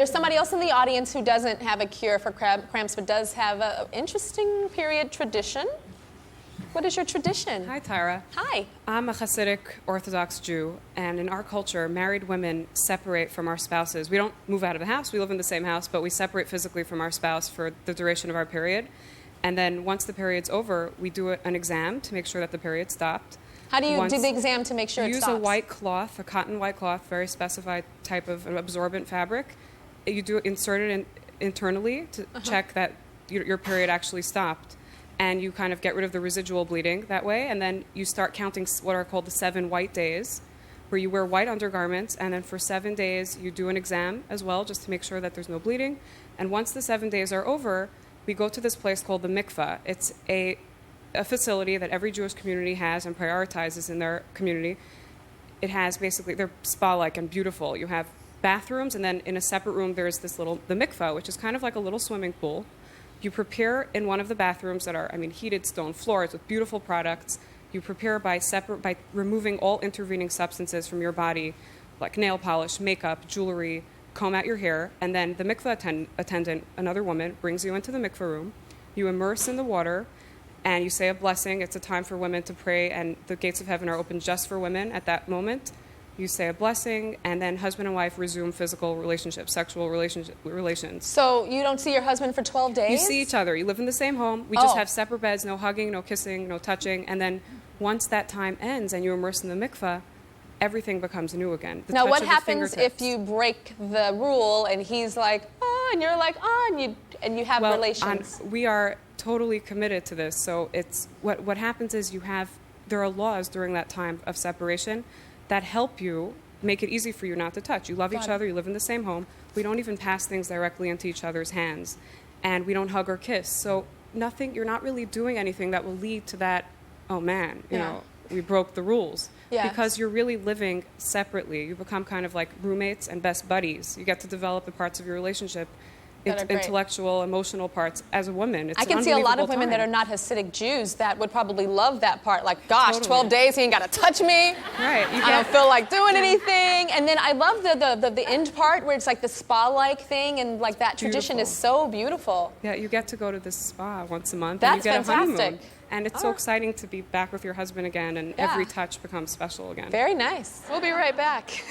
There's somebody else in the audience who doesn't have a cure for cramps, but does have an interesting period tradition. What is your tradition? Hi, Tyra. Hi. I'm a Hasidic Orthodox Jew, and in our culture, married women separate from our spouses. We don't move out of the house. We live in the same house, but we separate physically from our spouse for the duration of our period. And then once the period's over, we do an exam to make sure that the period stopped. How do you do the exam to make sure it stops? You use a white cloth, a cotton white cloth, very specified type of absorbent fabric. You do insert it internally to check that your period actually stopped. And you kind of get rid of the residual bleeding that way. And then you start counting what are called the 7 white days, where you wear white undergarments. And then for 7 days, you do an exam as well, just to make sure that there's no bleeding. And once the 7 days are over, we go to this place called the Mikvah. It's a facility that every Jewish community has and prioritizes in their community. It has basically, they're spa-like and beautiful. You have bathrooms, and then in a separate room, there's the Mikvah, which is kind of like a little swimming pool. You prepare in one of the bathrooms that are, heated stone floors with beautiful products. You prepare by removing all intervening substances from your body, like nail polish, makeup, jewelry, comb out your hair, and then the mikvah attendant, another woman, brings you into the mikvah room. You immerse in the water, and you say a blessing. It's a time for women to pray, and the gates of heaven are open just for women at that moment. You say a blessing, and then husband and wife resume physical relationships, sexual relations. So you don't see your husband for 12 days? You see each other. You live in the same home. We just have separate beds, no hugging, no kissing, no touching. And then once that time ends and you immerse in the mikvah, everything becomes new again. Now, what happens if you break the rule and he's like, oh, and you're like, oh, and you have relations? We are totally committed to this. So it's what happens is there are laws during that time of separation that help you make it easy for you not to touch. You love each other, you live in the same home. We don't even pass things directly into each other's hands. And we don't hug or kiss. So you're not really doing anything that will lead to that, oh man, you know, we broke the rules. Yeah. Because you're really living separately. You become kind of like roommates and best buddies. You get to develop the parts of your relationship, intellectual, emotional parts as a woman. I can see a lot of women that are not Hasidic Jews that would probably love that part. Like, gosh, 12 days, he ain't got to touch me. Right. I don't feel like doing anything. And then I love the end part where it's like the spa-like thing, and like that tradition is so beautiful. Yeah, you get to go to this spa once a month. That's and you get fantastic. A honeymoon. And it's so exciting to be back with your husband again, and every touch becomes special again. Very nice. We'll be right back.